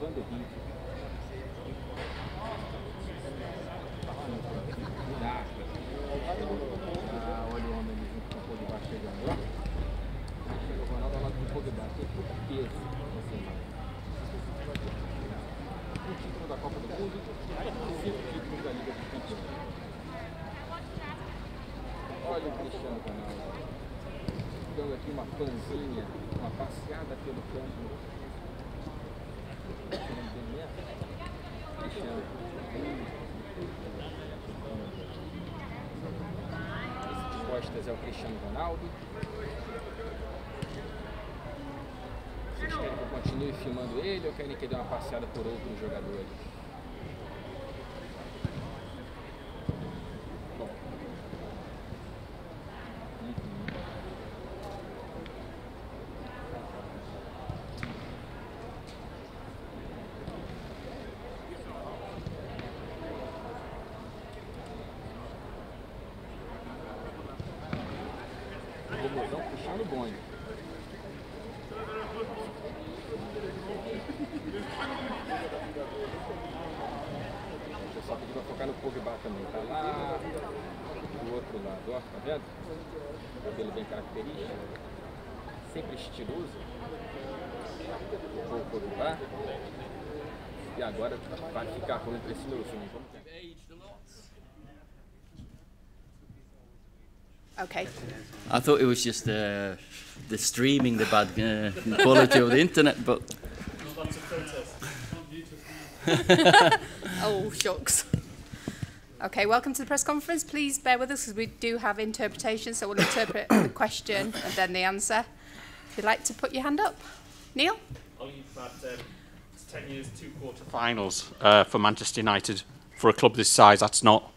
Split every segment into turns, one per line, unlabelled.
pegando ritmo. Olha o homem ali junto com o Pogba chegando, ó. Chega o Ronaldo ao lado do Pogba, tem muito peso. Um título da Copa do Mundo, 5 títulos da Liga dos Campeões. Olha o Cristiano Ronaldo, dando aqui uma panzinha, uma passeada pelo campo. Cristiano. Esse de costas é o Cristiano Ronaldo. Vocês querem que eu continue filmando ele ou querem que ele dê uma passeada por outros jogadores? Bom. Robôzão puxando o bonde. O pessoal pediu pra focar no Pogba também. Tá lá do outro lado, ó, tá vendo? Cabelo bem característico, sempre estiloso. O Pogba. E agora vai ficar ruim pra esse meu zoom. Vamos ver.
Okay.
I thought it was just the streaming, the bad quality of the internet, but.
Oh, shucks. Okay, welcome to the press conference. Please bear with us because we do have interpretation, so we'll interpret the question and then the answer. If you'd like to put your hand up. Neil?
You've had 10 years, 2 quarter-finals for Manchester United. For a club this size, that's not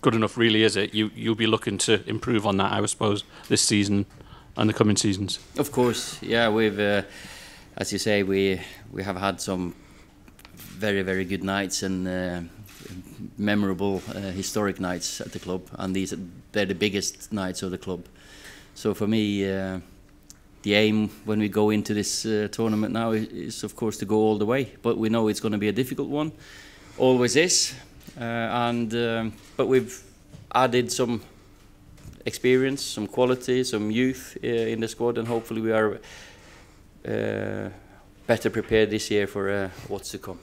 good enough, really, is it? You'll be looking to improve on that, I suppose, this season and the coming seasons.
Of course, yeah. We've, as you say, we have had some very, very good nights and memorable, historic nights at the club, and they're the biggest nights of the club. So for me, the aim when we go into this tournament now is, of course, to go all the way. But we know it's going to be a difficult one, always is. But we've added some experience, some quality, some youth in the squad, and hopefully we are better prepared this year for what's to come.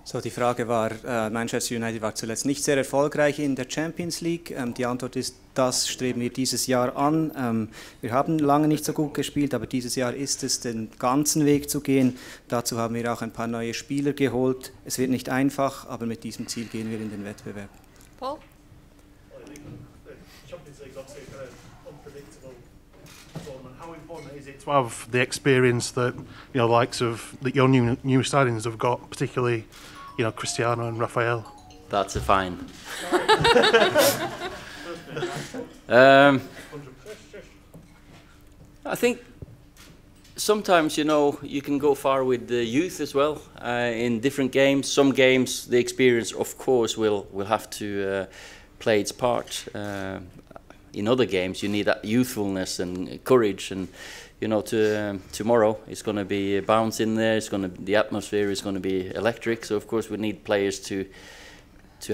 So, die Frage war, Manchester United war zuletzt nicht sehr erfolgreich in der Champions League. Die Antwort ist, das streben wir dieses Jahr an. Wir haben lange nicht so gut gespielt, aber dieses Jahr ist es, den ganzen Weg zu gehen. Dazu haben wir auch ein paar neue Spieler geholt. Es wird nicht einfach, aber mit diesem Ziel gehen wir in den Wettbewerb.
Paul?
How important is it to have the experience that likes of that your new signings have got, particularly Cristiano and Rafael?
That's a fine. I think sometimes you can go far with the youth as well in different games. Some games the experience, of course, will have to play its part. In other games, you need that youthfulness and courage, and tomorrow it's going to be a bounce in there. The atmosphere is going to be electric. So of course we need players to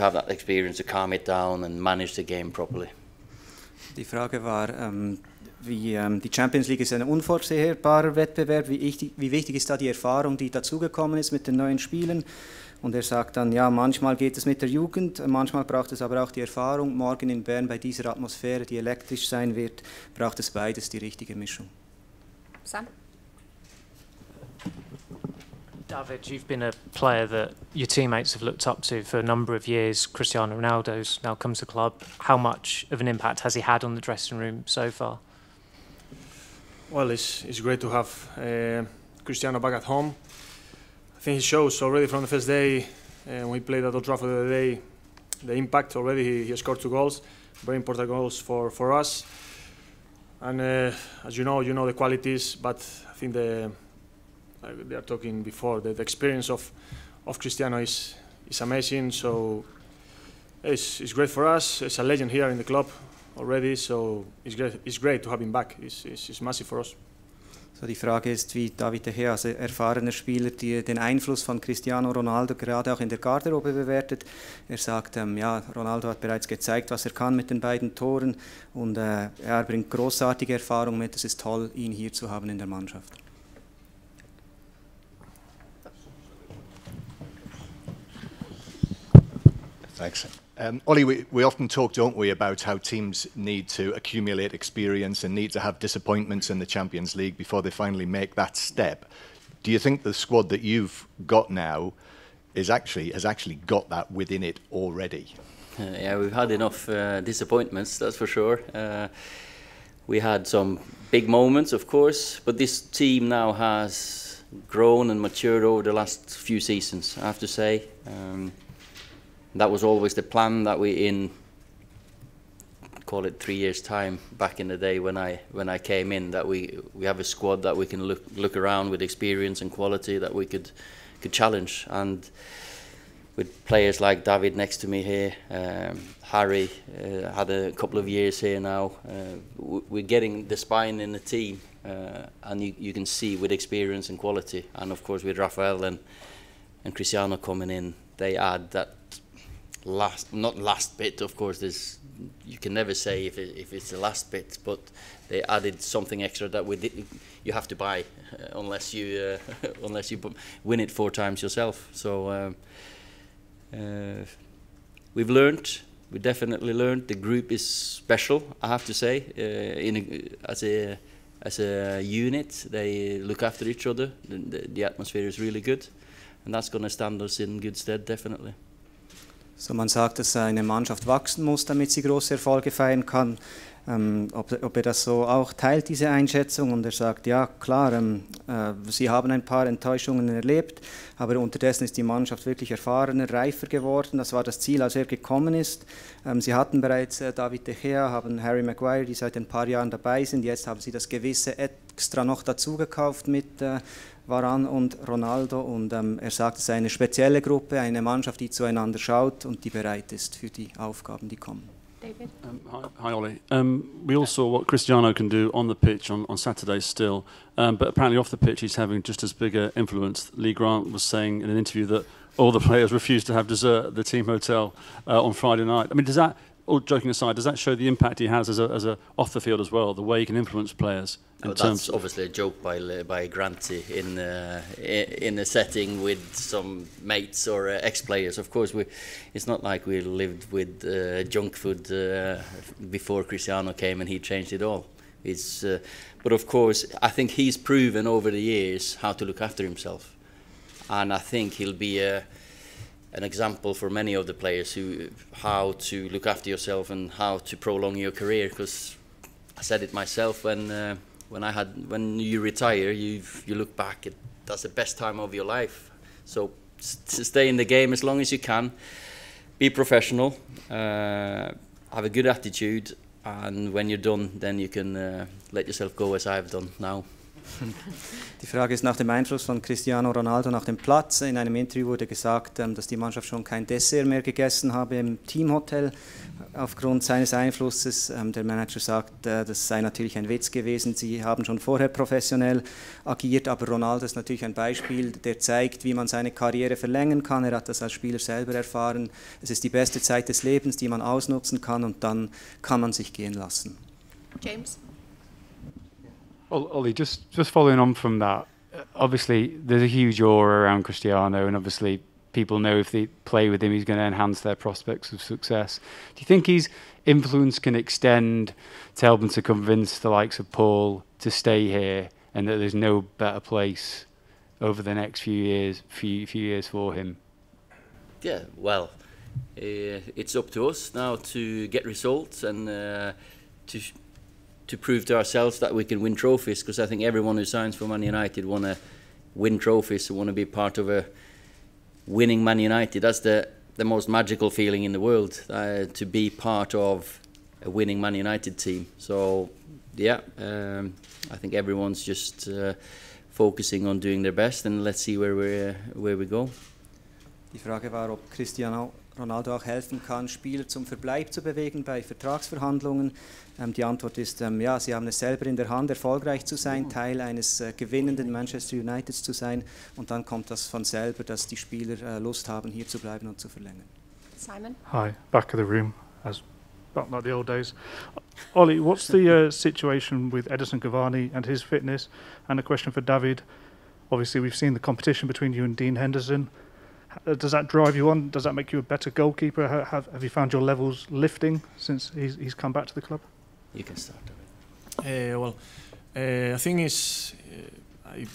have that experience, to calm it down and manage the game properly.
Die Frage war, die Champions League ist ein unvorhersehbarer Wettbewerb. Wie wichtig ist da die Erfahrung, die dazugekommen ist mit den neuen Spielen? Und er sagt dann, ja, manchmal geht es mit der Jugend, manchmal braucht es aber auch die Erfahrung. Morgen in Bern bei dieser Atmosphäre, die elektrisch sein wird, braucht es beides, die richtige Mischung.
Sam?
David, you've been a player that your teammates have looked up to for a number of years. Cristiano Ronaldo's now come to the club. How much of an impact has he had on the dressing room so far?
Well, it's great to have Cristiano back at home. I think he shows already from the first day when we played at Old Trafford the other day, the impact already. He scored 2 goals, very important goals for us. And as you know the qualities, but I think they are talking before, the experience of Cristiano is amazing. So it's great for us. It's a legend here in the club already, so it's great to have him back. It's massive for us.
So, die Frage ist, wie David de Gea als erfahrener Spieler den Einfluss von Cristiano Ronaldo gerade auch in der Garderobe bewertet. Er sagt, ja, Ronaldo hat bereits gezeigt, was er kann mit den beiden Toren und er bringt großartige Erfahrung mit. Es ist toll, ihn hier zu haben in der Mannschaft.
Thanks. Ollie, we often talk, don't we, about how teams need to accumulate experience and need to have disappointments in the Champions League before they finally make that step. Do you think the squad that you've got now has actually got that within it already?
Yeah, we've had enough disappointments, that's for sure. We had some big moments, of course, but this team now has grown and matured over the last few seasons, I have to say. That was always the plan, that we, in call it 3 years' time, back in the day when I came in, that we have a squad that we can look around with experience and quality that we could challenge. And with players like David next to me here, Harry had a couple of years here now. We're getting the spine in the team, and you can see with experience and quality. And of course with Rafael and Cristiano coming in, they add that not last bit, of course. You can never say if it's the last bit, but they added something extra that you have to buy unless you win it 4 times yourself. So we've learned. We definitely learned. The group is special, I have to say. As a unit, they look after each other. The atmosphere is really good, and that's going to stand us in good stead, definitely.
So, man sagt, dass eine Mannschaft wachsen muss, damit sie große Erfolge feiern kann. Ob er das so auch teilt, diese Einschätzung, und er sagt, ja klar, sie haben ein paar Enttäuschungen erlebt, aber unterdessen ist die Mannschaft wirklich erfahrener, reifer geworden. Das war das Ziel, als er gekommen ist. Sie hatten bereits David de Gea, haben Harry Maguire, die seit ein paar Jahren dabei sind. Jetzt haben sie das Gewisse extra noch dazu gekauft mit waren und Ronaldo, und er sagt, es ist eine spezielle Gruppe, eine Mannschaft, die zueinander schaut und die bereit ist für die Aufgaben, die kommen.
David?
Hi Ollie. We all saw what Cristiano can do on the pitch on Saturday still, but apparently off the pitch he's having just as big an influence. Lee Grant was saying in an interview that all the players refused to have dessert at the team hotel on Friday night. I mean, does that, all joking aside, does that show the impact he has as a off the field as well, the way he can influence players?
That's obviously a joke by Granty in a setting with some mates or ex-players. Of course, it's not like we lived with junk food before Cristiano came and he changed it all. But of course, I think he's proven over the years how to look after himself, and I think he'll be an example for many of the players how to look after yourself and how to prolong your career. Because I said it myself when you retire, you look back, that's the best time of your life. So stay in the game as long as you can, be professional, have a good attitude, and when you're done, then you can let yourself go as I've done now.
Die Frage ist nach dem Einfluss von Cristiano Ronaldo nach dem Platz. In einem Interview wurde gesagt, dass die Mannschaft schon kein Dessert mehr gegessen habe im Teamhotel aufgrund seines Einflusses. Der Manager sagt, das sei natürlich ein Witz gewesen. Sie haben schon vorher professionell agiert, aber Ronaldo ist natürlich ein Beispiel, der zeigt, wie man seine Karriere verlängern kann. Er hat das als Spieler selber erfahren. Es ist die beste Zeit des Lebens, die man ausnutzen kann, und dann kann man sich gehen lassen.
James?
Well, Ollie, just following on from that, obviously there's a huge aura around Cristiano, and obviously people know if they play with him, he's going to enhance their prospects of success. Do you think his influence can extend to help him to convince the likes of Paul to stay here, and that there's no better place over the next few years for him?
Yeah, well, it's up to us now to get results and to prove to ourselves that we can win trophies, because I think everyone who signs for Man United want to win trophies, want to be part of a winning Man United. That's the most magical feeling in the world, to be part of a winning Man United team. So yeah, I think everyone's just focusing on doing their best, and let's see where we go.
Die Frage war, ob Cristiano Ronaldo auch helfen kann, Spieler zum Verbleib zu bewegen bei Vertragsverhandlungen. Die Antwort ist, ja, sie haben es selber in der Hand, erfolgreich zu sein, Teil eines gewinnenden Manchester Uniteds zu sein, und dann kommt das von selber, dass die Spieler Lust haben, hier zu bleiben und zu verlängern.
Simon?
Hi, back of the room, as back like the old days. Ollie, what's the situation with Edison Cavani and his fitness? And a question for David. Obviously, we've seen the competition between you and Dean Henderson. Does that drive you on? Does that make you a better goalkeeper? Have you found your levels lifting since he's come back to the club?
You can start, David.
Well, I think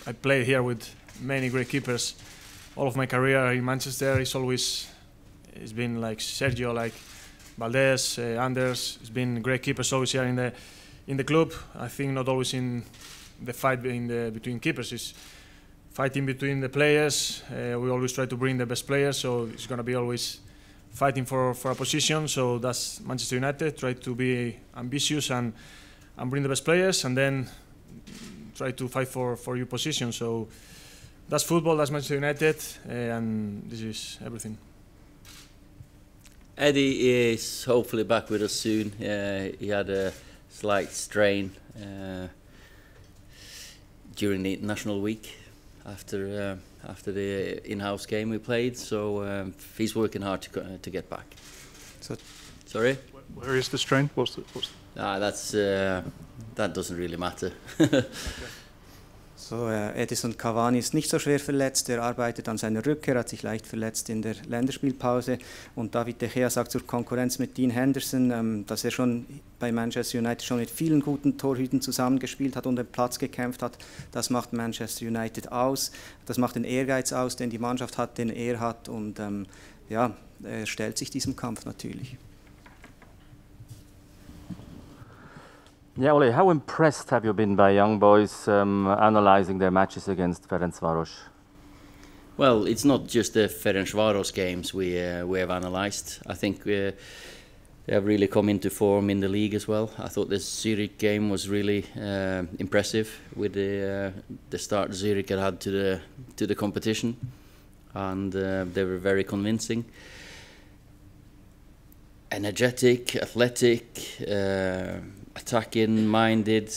I played here with many great keepers. All of my career in Manchester, it's been like Sergio, like Valdez, Anders. It's been great keepers always here in the club. I think not always in the fight between keepers. It's fighting between the players. We always try to bring the best players, so it's going to be always fighting for a position. So that's Manchester United. Try to be ambitious and bring the best players, and then try to fight for your position. So that's football, that's Manchester United, and this is everything.
Eddie is hopefully back with us soon. He had a slight strain during the international week after the in-house game we played, so he's working hard to get back.
So,
sorry?
Where is the strain? What's
that doesn't really matter.
So, Edison Cavani ist nicht so schwer verletzt, er arbeitet an seiner Rückkehr, hat sich leicht verletzt in der Länderspielpause, und David De Gea sagt zur Konkurrenz mit Dean Henderson, dass er schon bei Manchester United schon mit vielen guten Torhütern zusammengespielt hat und den Platz gekämpft hat. Das macht Manchester United aus, das macht den Ehrgeiz aus, den die Mannschaft hat, den er hat, und ja, er stellt sich diesem Kampf natürlich.
Yeah, Ole, how impressed have you been by young boys analysing their matches against Ferencváros?
Well, it's not just the Ferencváros games we have analysed. I think they have really come into form in the league as well. I thought the Zurich game was really impressive with the start Zurich had to the competition, and they were very convincing. Energetic, athletic, attacking minded,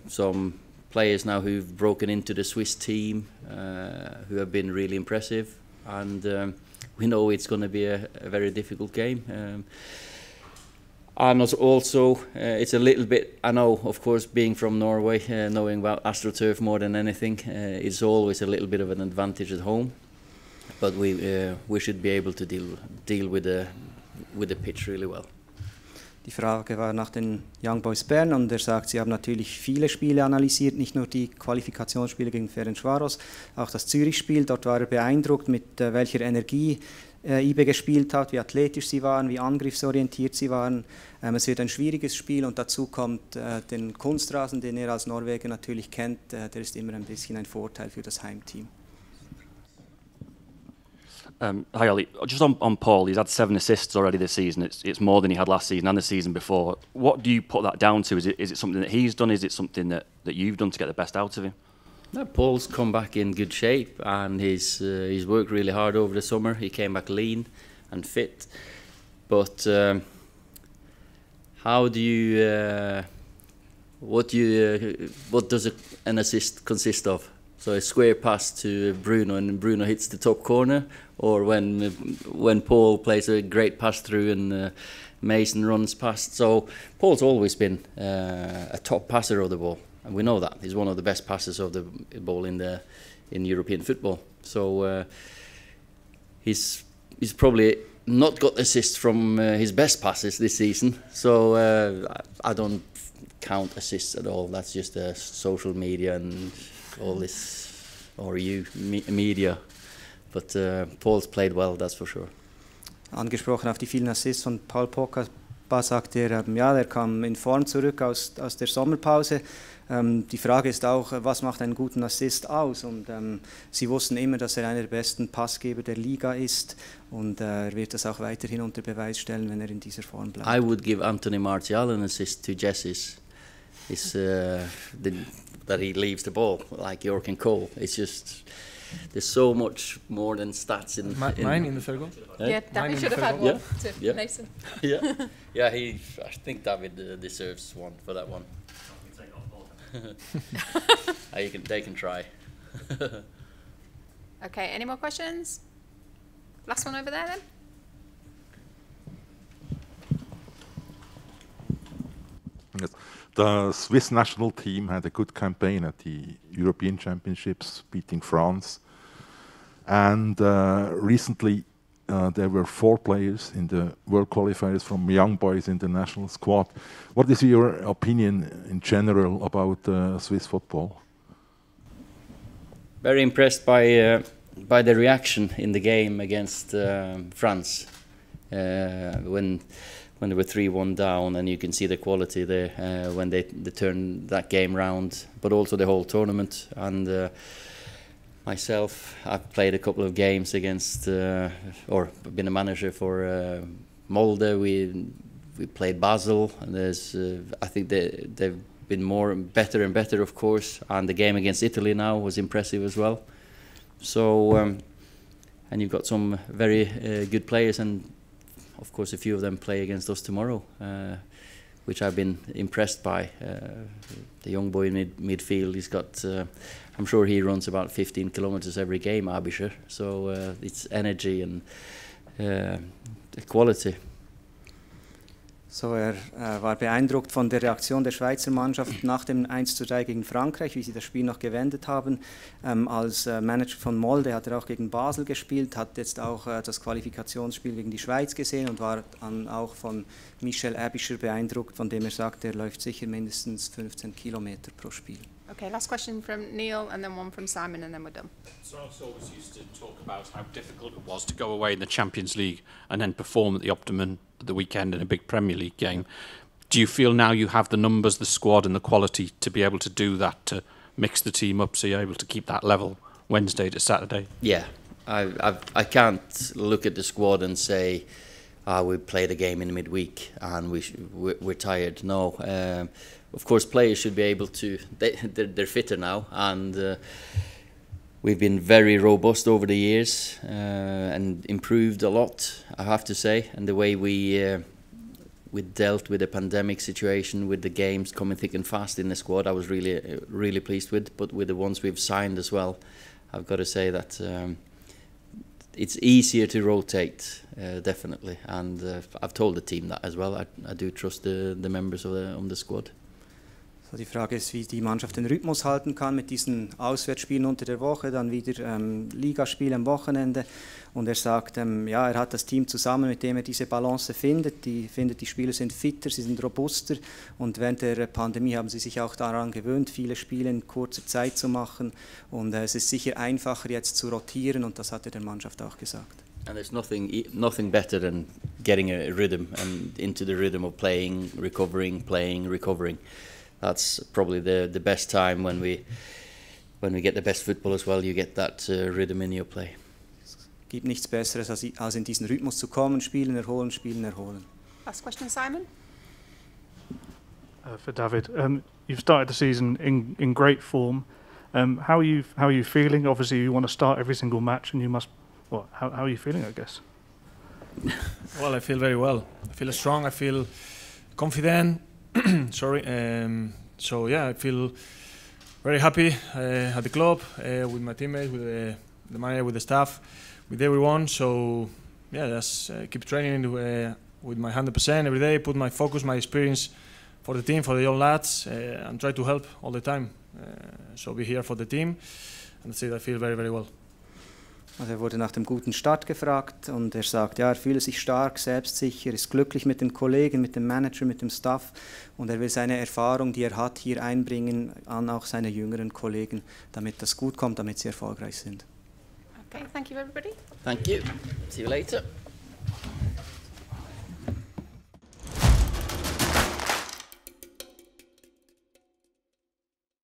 some players now who've broken into the Swiss team who have been really impressive, and we know it's going to be a very difficult game. And also it's a little bit, I know of course being from Norway, knowing about AstroTurf more than anything, it's always a little bit of an advantage at home, but we should be able to deal with the pitch really well.
Die Frage war nach den Young Boys Bern, und er sagt, sie haben natürlich viele Spiele analysiert, nicht nur die Qualifikationsspiele gegen Ferencváros, auch das Zürich-Spiel. Dort war er beeindruckt, mit welcher Energie IB gespielt hat, wie athletisch sie waren, wie angriffsorientiert sie waren. Es wird ein schwieriges Spiel, und dazu kommt den Kunstrasen, den er als Norweger natürlich kennt, der ist immer ein bisschen ein Vorteil für das Heimteam.
Hi Ollie, just on Paul, he's had 7 assists already this season. It's more than he had last season and the season before. What do you put that down to? Is it something that he's done? Is it something that you've done to get the best out of him?
No, Paul's come back in good shape, and he's worked really hard over the summer. He came back lean and fit. But how do you? What does an assist consist of? So a square pass to Bruno, and Bruno hits the top corner, or when Paul plays a great pass through and Mason runs past. So Paul's always been a top passer of the ball, and we know that he's one of the best passers of the ball in European football. So he's probably not got assists from his best passes this season. So I don't count assists at all. That's just social media and all this, or media. But Paul's played well, that's for sure.
Angesprochen auf die vielen Assists von Paul Pogba, sagt er, ja, er kam in Form zurück aus der Sommerpause. Die Frage ist auch, was macht einen guten Assist aus? Und sie wussten immer, dass er einer der besten Passgeber der Liga ist, und er wird das auch weiterhin unter Beweis stellen, wenn er in dieser Form bleibt.
I would give Anthony Martial an assist to Jesse's. That he leaves the ball like York and Cole. It's just there's so much more than stats in.
Mine in the third goal.
Yeah, David should have had one to Mason.
Yeah, yeah. I think David deserves one for that one. They can try.
Okay, any more questions? Last one over there then.
Yes. The Swiss national team had a good campaign at the European Championships, beating France. And recently, there were 4 players in the World Qualifiers from Young Boys International squad. What is your opinion in general about Swiss football?
Very impressed by the reaction in the game against France when they were 3-1 down, and you can see the quality there when they turned that game round, but also the whole tournament. And myself, I've played a couple of games against, or been a manager for Molde. We played Basel, and I think they've been better and better, of course. And the game against Italy now was impressive as well. So, and you've got some very good players, and of course a few of them play against us tomorrow, which I've been impressed by. The young boy in midfield, he's got, I'm sure he runs about 15 kilometers every game, Abischer. So it's energy and quality.
So, war beeindruckt von der Reaktion der Schweizer Mannschaft nach dem 1:3 gegen Frankreich, wie sie das Spiel noch gewendet haben. Als Manager von Molde hat er auch gegen Basel gespielt, hat jetzt auch das Qualifikationsspiel gegen die Schweiz gesehen und war dann auch von Michel Abischer beeindruckt, von dem er sagt, er läuft sicher mindestens 15 Kilometer pro Spiel.
Okay, last question from Neil, and then one from Simon, and then we're done.
Sarles always used to talk about how difficult it was to go away in the Champions League and then perform at the optimum at the weekend in a big Premier League game. Do you feel now you have the numbers, the squad and the quality to be able to do that, to mix the team up so you're able to keep that level Wednesday to Saturday?
Yeah, I can't look at the squad and say, we played a game in midweek and we're tired. No. Of course, players should be able to. They're fitter now, and we've been very robust over the years and improved a lot, I have to say. And the way we dealt with the pandemic situation, with the games coming thick and fast in the squad, I was really pleased with. But with the ones we've signed as well, I've got to say that it's easier to rotate, definitely. And I've told the team that as well. I do trust the members of the squad.
So, die Frage ist, wie die Mannschaft den Rhythmus halten kann mit diesen Auswärtsspielen unter der Woche, dann wieder Ligaspiel am Wochenende. Und er sagt, ja, er hat das Team zusammen, mit dem er diese Balance findet. Die Spieler sind fitter, sie sind robuster. Und während der Pandemie haben sie sich auch daran gewöhnt, viele Spiele in kurzer Zeit zu machen. Und es ist sicher einfacher, jetzt zu rotieren. Und das hat er der Mannschaft auch gesagt.
And there's nothing better than getting a rhythm and into the rhythm of playing, recovering, playing, recovering. That's probably the best time when we get the best football as well. You get that rhythm in your play.
Es gibt nichts Besseres, als in diesen Rhythmus zu kommen, spielen, erholen, spielen, erholen.
Last question, Simon.
For David, you've started the season in great form. How are you feeling? Obviously, you want to start every single match, and you must. Well, how are you feeling? I guess.
Well, I feel very well. I feel strong. I feel confident. Sorry. So yeah, I feel very happy at the club, with my teammates, with the manager, with the staff, with everyone. So yeah, just keep training with my 100% every day. Put my focus, my experience for the team, for the young lads, and try to help all the time. So be here for the team, and that's it. I feel very, very well.
Also er wurde nach dem guten Start gefragt und er sagt, ja, er fühle sich stark, selbstsicher, ist glücklich mit den Kollegen, mit dem Manager, mit dem Staff und er will seine Erfahrung, die er hat, hier einbringen an auch seine jüngeren Kollegen, damit das gut kommt, damit sie erfolgreich sind.
Okay, thank you everybody.
Thank you. See you later.